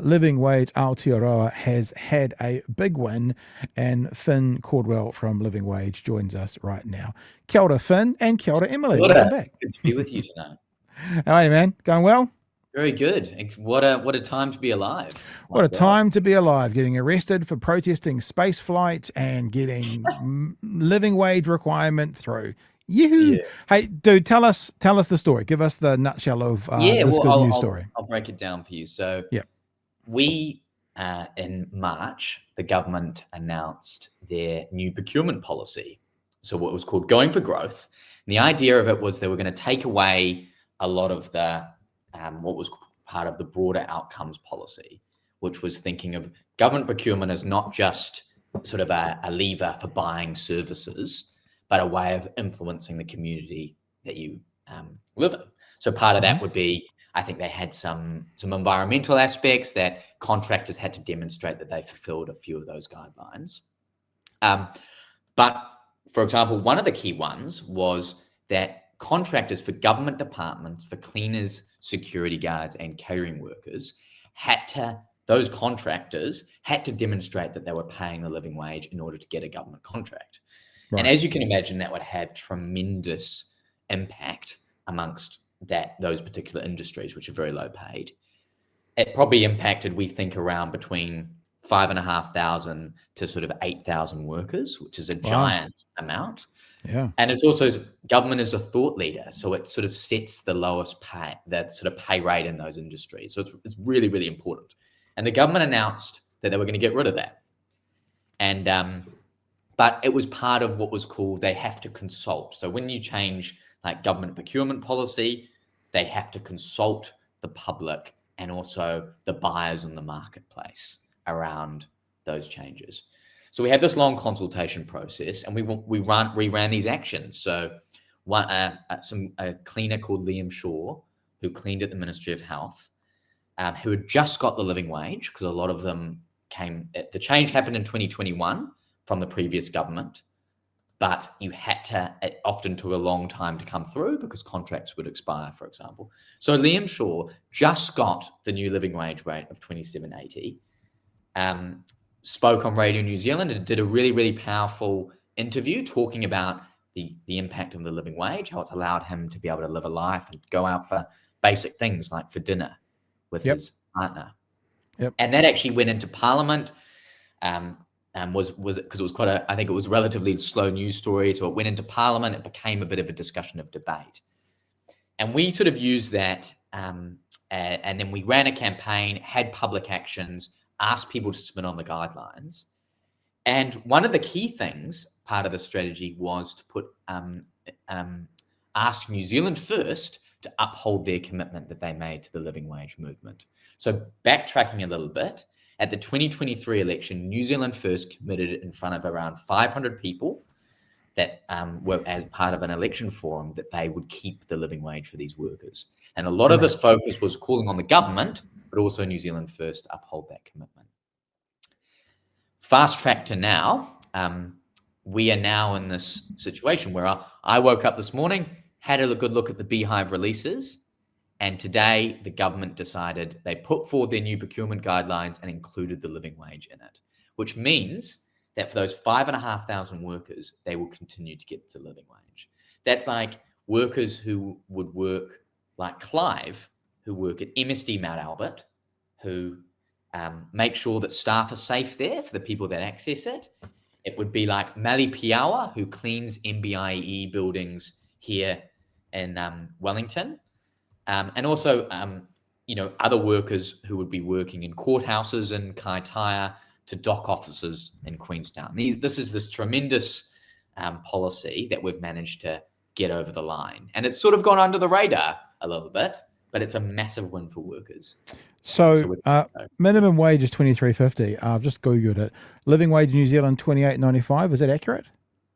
Living Wage Aotearoa has had a big win, and Finn Cordwell from Living Wage joins us right now. Kia ora, Finn, and kia ora, Emily. Welcome back. Good to be with you tonight. How are you, man? Going well? Very good. What a time to be alive. What a time to be alive, getting arrested for protesting space flight and getting living wage requirement through. Yoo-hoo. Yeah. Hey, dude, tell us the story. Give us the nutshell of this good news story. I'll break it down for you. So we, in March, the government announced their new procurement policy. So what was called Going for Growth. And the idea of it was they were going to take away a lot of the what was part of the broader outcomes policy, which was thinking of government procurement as not just sort of a lever for buying services, but a way of influencing the community that you live in. So part of that would be, I think they had some environmental aspects that contractors had to demonstrate that they fulfilled a few of those guidelines. But for example, one of the key ones was that contractors for government departments, for cleaners, security guards, and catering workers those contractors had to demonstrate that they were paying the living wage in order to get a government contract. Right. And as you can imagine, that would have tremendous impact amongst those particular industries, which are very low paid. It probably impacted, we think, around between 5,500 to sort of 8,000 workers, which is a giant amount. Yeah. And it's also, government is a thought leader. So it sort of sets the lowest pay, that sort of pay rate in those industries. So it's really, really important. And the government announced that they were going to get rid of that. And, but it was part of what was called, they have to consult. So when you change like government procurement policy, they have to consult the public and also the buyers in the marketplace around those changes. So we had this long consultation process, and we ran these actions. So a cleaner called Liam Shaw, who cleaned at the Ministry of Health, who had just got the living wage, because a lot of them the change happened in 2021 from the previous government, but it often took a long time to come through because contracts would expire, for example. So Liam Shaw just got the new living wage rate of $27.80. Spoke on Radio New Zealand and did a really, really powerful interview talking about the impact of the living wage, how it's allowed him to be able to live a life and go out for basic things like for dinner with his partner. Yep. And that actually went into Parliament, and was because it was I think it was relatively slow news story. So it went into Parliament, it became a bit of a discussion of debate. And we sort of used that, and then we ran a campaign, had public actions, asked people to submit on the guidelines. And one of the key things, part of the strategy, was to put ask New Zealand First to uphold their commitment that they made to the living wage movement. So backtracking a little bit, at the 2023 election, New Zealand First committed in front of around 500 people that were as part of an election forum that they would keep the living wage for these workers. And a lot of this focus was calling on the government, but also New Zealand First to uphold that commitment. Fast track to now, we are now in this situation where I woke up this morning, had a good look at the Beehive releases, and today the government decided they put forward their new procurement guidelines and included the living wage in it, which means that for those 5,500 workers, they will continue to get the living wage. That's like workers who would work like Clive, who work at MSD Mount Albert, who make sure that staff are safe there for the people that access it. It would be like Mali Piawa, who cleans MBIE buildings here in Wellington. And also, other workers who would be working in courthouses in Kaitaia to dock officers in Queenstown. This is this tremendous policy that we've managed to get over the line. And it's sort of gone under the radar a little bit, but it's a massive win for workers. So minimum wage is $23.50. I've just Googled it. Living wage in New Zealand, $28.95. Is that accurate?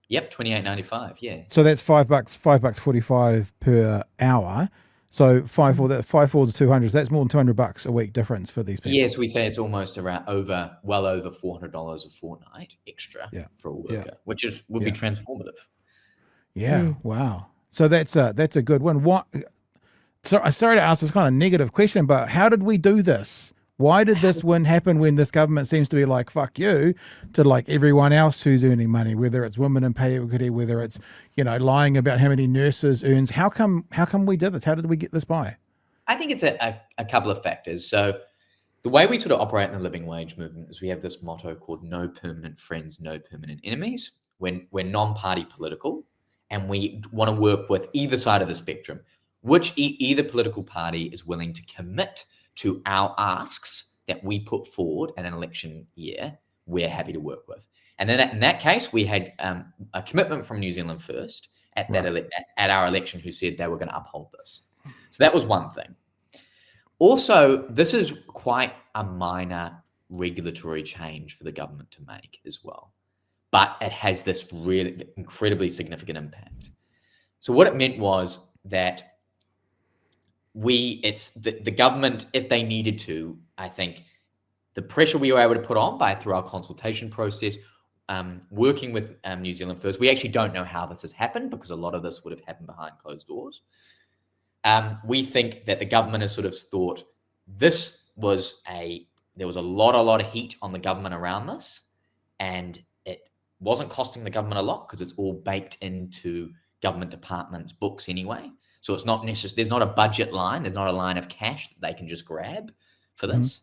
Yep, $28.95. Yeah. So that's $5.45 per hour. So 5 fours are 200. So that's more than $200 a week difference for these people. Yes, we'd say it's almost around well over $400 a fortnight extra for a worker, which would be transformative. Yeah. Wow. So that's a good one. Sorry to ask this kind of negative question, but how did we do this Why did this win happen when this government seems to be like, fuck you, to like everyone else who's earning money, whether it's women in pay equity, whether it's, lying about how many nurses earns? How come we did this? How did we get this by? I think it's a couple of factors. So the way we sort of operate in the living wage movement is we have this motto called no permanent friends, no permanent enemies. When we're non-party political and we want to work with either side of the spectrum, which either political party is willing to commit to our asks that we put forward in an election year, we're happy to work with. And then in that case, we had a commitment from New Zealand First at our election who said they were going to uphold this. So that was one thing. Also, this is quite a minor regulatory change for the government to make as well, but it has this really incredibly significant impact. So what it meant was that the government, if they needed to, I think the pressure we were able to put on through our consultation process, working with New Zealand First, we actually don't know how this has happened because a lot of this would have happened behind closed doors. We think that the government has sort of thought there was a lot of heat on the government around this, and it wasn't costing the government a lot because it's all baked into government departments' books anyway. So it's not necessarily, there's not a budget line, there's not a line of cash that they can just grab for this.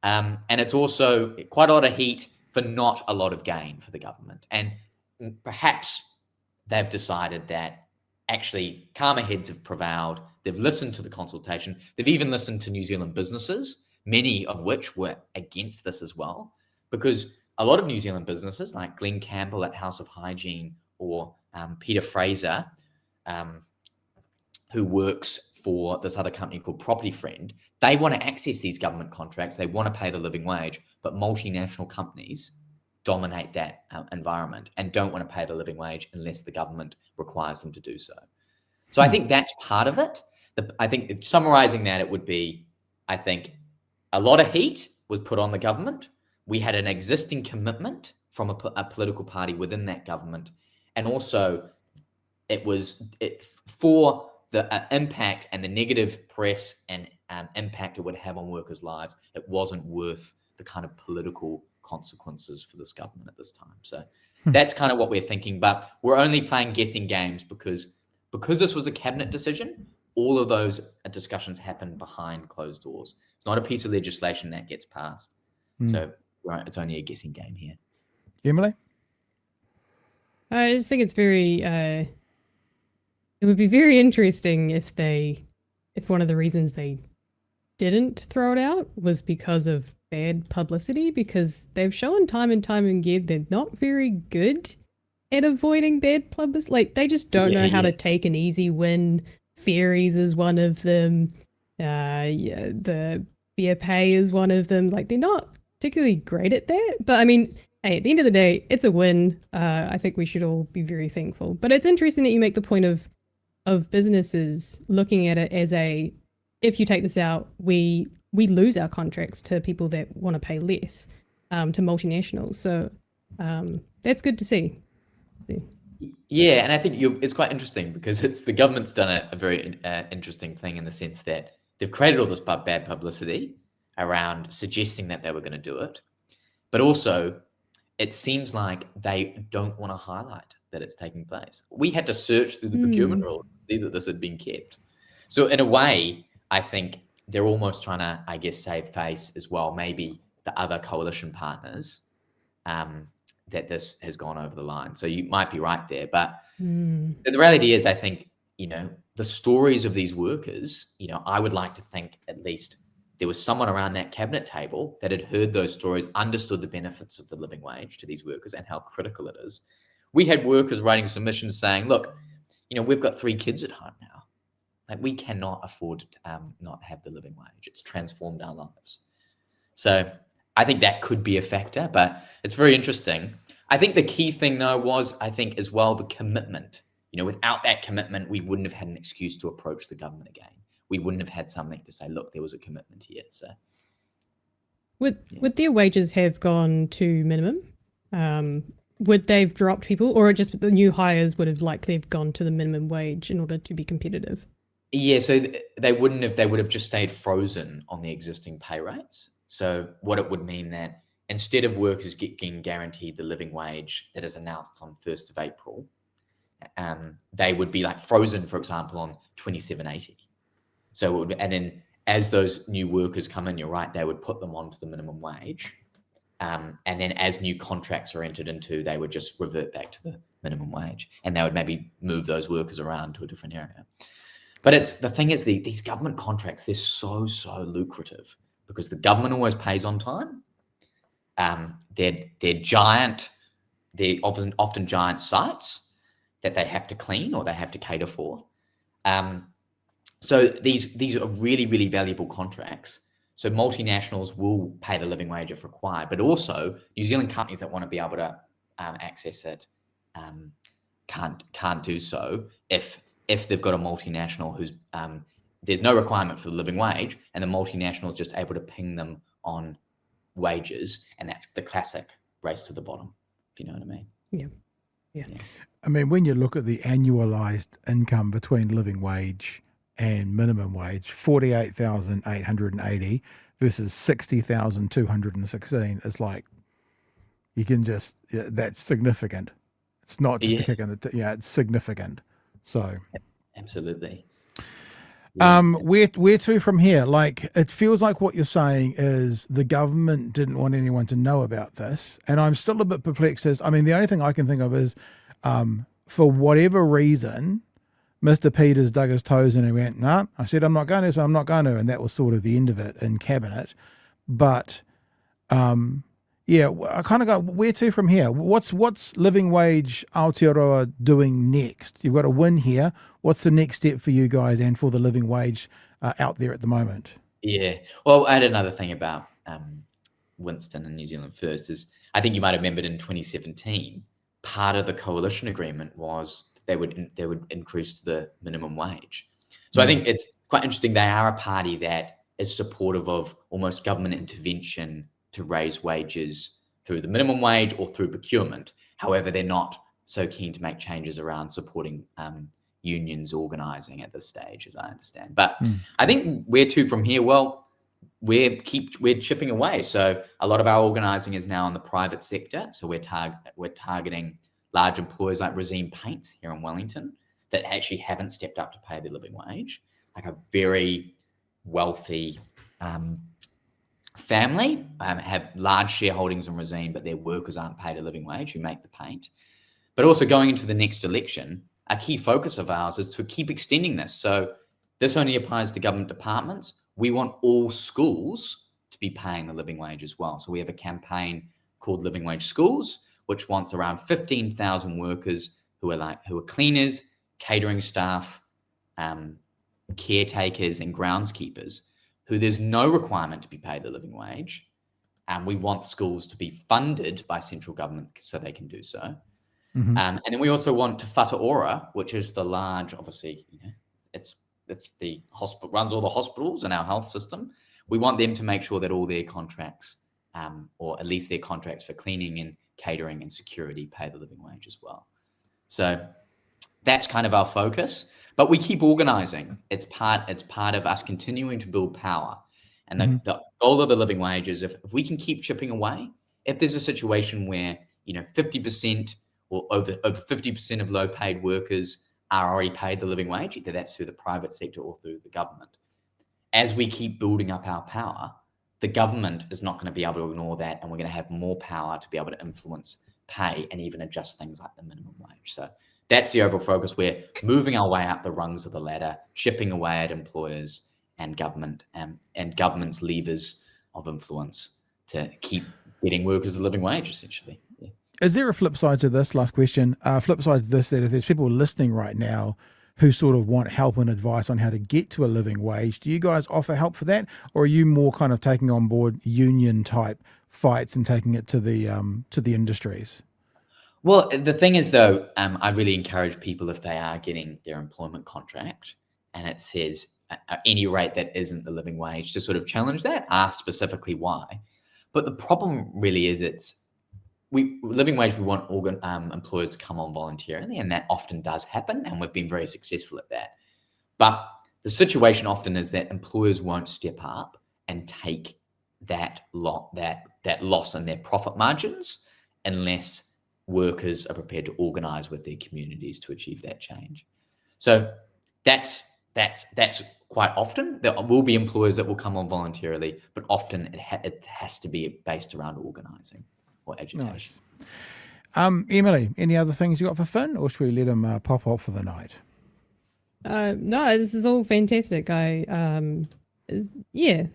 And it's also quite a lot of heat for not a lot of gain for the government. And perhaps they've decided that actually calmer heads have prevailed. They've listened to the consultation. They've even listened to New Zealand businesses, many of which were against this as well, because a lot of New Zealand businesses like Glenn Campbell at House of Hygiene or Peter Fraser, who works for this other company called Property Friend, they want to access these government contracts. They want to pay the living wage, but multinational companies dominate that environment and don't want to pay the living wage unless the government requires them to do so. So I think that's part of it. I think summarizing that, it would be, I think a lot of heat was put on the government. We had an existing commitment from a political party within that government. And also for the impact and the negative press and impact it would have on workers' lives, it wasn't worth the kind of political consequences for this government at this time. So that's kind of what we're thinking. But we're only playing guessing games because this was a cabinet decision. All of those discussions happen behind closed doors. It's not a piece of legislation that gets passed. So it's only a guessing game here. Emily? I just think it's very... it would be very interesting if one of the reasons they didn't throw it out was because of bad publicity, because they've shown time and time again they're not very good at avoiding bad publicity. Like, they just don't know how to take an easy win. Ferries is one of them. The beer pay is one of them. Like, they're not particularly great at that. But I mean, hey, at the end of the day, it's a win. I think we should all be very thankful. But it's interesting that you make the point of businesses looking at it as if you take this out, we lose our contracts to people that want to pay less, to multinationals. So that's good to see. Yeah, and I think it's quite interesting because the government's done a very interesting thing in the sense that they've created all this bad publicity around suggesting that they were going to do it, but also it seems like they don't want to highlight that it's taking place. We had to search through the procurement rules to see that this had been kept. So in a way, I think they're almost trying to, I guess, save face as well. Maybe the other coalition partners, that this has gone over the line. So you might be right there. But the reality is, I think, the stories of these workers, I would like to think at least there was someone around that cabinet table that had heard those stories, understood the benefits of the living wage to these workers and how critical it is. We had workers writing submissions saying, look, we've got 3 kids at home now. Like, we cannot afford to not have the living wage. It's transformed our lives. So I think that could be a factor, but it's very interesting. I think the key thing, though, was, I think, as well, the commitment. Without that commitment, we wouldn't have had an excuse to approach the government again. We wouldn't have had something to say, look, there was a commitment here. So would their wages have gone to minimum? Would they've dropped people, or just the new hires would have likely have gone to the minimum wage in order to be competitive? Yeah, so they wouldn't have. They would have just stayed frozen on the existing pay rates. So what it would mean that instead of workers getting guaranteed the living wage that is announced on 1st of April, they would be like frozen, for example, on 27.80. So it would, and then as those new workers come in, you're right, they would put them onto the minimum wage. And then as new contracts are entered into, they would just revert back to the minimum wage, and they would maybe move those workers around to a different area. But the thing is, these government contracts, they're so lucrative because the government always pays on time. They're giant, they're often giant sites that they have to clean or they have to cater for. So these are really valuable contracts. So multinationals will pay the living wage if required, but also New Zealand companies that want to be able to access it can't do so if they've got a multinational who's there's no requirement for the living wage, and the multinational is just able to ping them on wages, and that's the classic race to the bottom, if you know what I mean. Yeah. I mean, when you look at the annualized income between living wage and minimum wage, 48,880 versus 60,216, it's like you can just, that's significant. It's not just a kick in the, it's significant. So absolutely. Where to from here? Like, it feels like what you're saying is the government didn't want anyone to know about this, and I'm still a bit perplexed. The only thing I can think of is, for whatever reason, Mr. Peters dug his toes in and went, "No, I said I'm not going to, so I'm not going to," and that was sort of the end of it in cabinet. But I kind of go, where to from here? What's Living Wage Aotearoa doing next? You've got a win here. What's the next step for you guys and for the living wage out there at the moment? Yeah. Well, I had another thing about Winston and New Zealand First is, I think you might have remembered in 2017, part of the coalition agreement was they would increase the minimum wage. So I think it's quite interesting. They are a party that is supportive of almost government intervention to raise wages through the minimum wage or through procurement. However, they're not so keen to make changes around supporting unions organising at this stage, as I understand. But I think where to from here? Well, we're chipping away. So a lot of our organising is now in the private sector. So we're targeting large employers like Resine Paints here in Wellington that actually haven't stepped up to pay their living wage, like a very wealthy family, have large shareholdings in Resine, but their workers aren't paid a living wage who make the paint. But also going into the next election, a key focus of ours is to keep extending this. So this only applies to government departments. We want all schools to be paying the living wage as well. So we have a campaign called Living Wage Schools, which wants around 15,000 workers who are cleaners, catering staff, caretakers, and groundskeepers, who there's no requirement to be paid the living wage. And we want schools to be funded by central government so they can do so. And then we also want Te Whatu Ora, which is the large, obviously, it's the hospital, runs all the hospitals in our health system. We want them to make sure that all their contracts, or at least their contracts for cleaning and catering and security, pay the living wage as well. So that's kind of our focus. But we keep organising. It's part of us continuing to build power. And the goal of the living wage is if we can keep chipping away, if there's a situation where 50% or over 50% of low-paid workers are already paid the living wage, either that's through the private sector or through the government. As we keep building up our power, the government is not going to be able to ignore that, and we're going to have more power to be able to influence pay and even adjust things like the minimum wage. So that's the overall focus. We're moving our way up the rungs of the ladder, chipping away at employers and government and government's levers of influence to keep getting workers the living wage, essentially. Yeah. Is there a flip side to this? Last question. Flip side to this, that if there's people listening right now who sort of want help and advice on how to get to a living wage, do you guys offer help for that? Or are you more kind of taking on board union type fights and taking it to the industries? Well, the thing is, though, I really encourage people, if they are getting their employment contract and it says any rate that isn't the living wage, to sort of challenge that, ask specifically why. But the problem really is living wage, we want employers to come on voluntarily, and that often does happen, and we've been very successful at that. But the situation often is that employers won't step up and take that loss in their profit margins unless workers are prepared to organize with their communities to achieve that change. So that's quite often. There will be employers that will come on voluntarily, but often it has to be based around organizing or agitation. Nice. Emily, any other things you got for Finn, or should we let him pop off for the night? No, this is all fantastic. Yeah.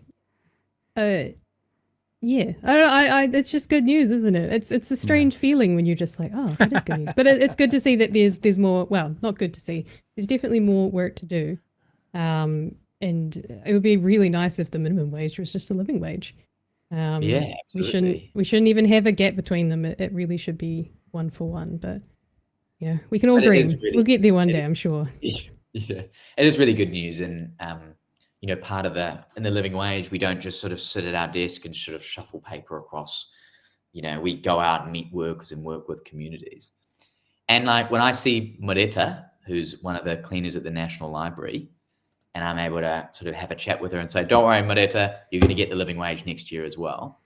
Yeah, I don't know. It's just good news, isn't it? It's a strange feeling when you're just like, oh, that is good news. But it's good to see that there's more. Well, not good to see. There's definitely more work to do. And it would be really nice if the minimum wage was just a living wage. Yeah, absolutely. We shouldn't even have a gap between them. It really should be one for one. But yeah, we can all dream. We'll get there one day, I'm sure. Yeah, it is really good news, and part of in the living wage, we don't just sort of sit at our desk and sort of shuffle paper across. We go out and meet workers and work with communities. And like when I see Magenta, who's one of the cleaners at the National Library, and I'm able to sort of have a chat with her and say, "Don't worry, Magenta, you're going to get the living wage next year as well."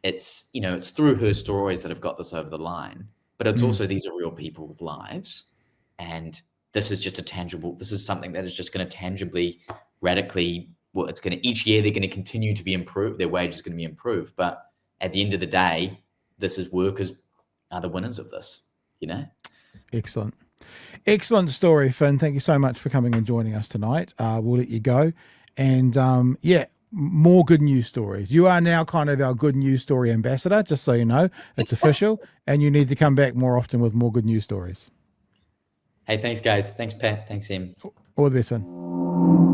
It's it's through her stories that have got this over the line, but it's also these are real people with lives, and this is just this is something that is just going to tangibly, radically, it's going to, each year they're going to continue to be improved. Their wage is going to be improved. But at the end of the day, workers are the winners of this, Excellent. Excellent story, Finn. Thank you so much for coming and joining us tonight. We'll let you go. And more good news stories. You are now kind of our good news story ambassador, just so you know. It's official. And you need to come back more often with more good news stories. Hey, thanks, guys. Thanks, Pat. Thanks, Em. All the best, Finn.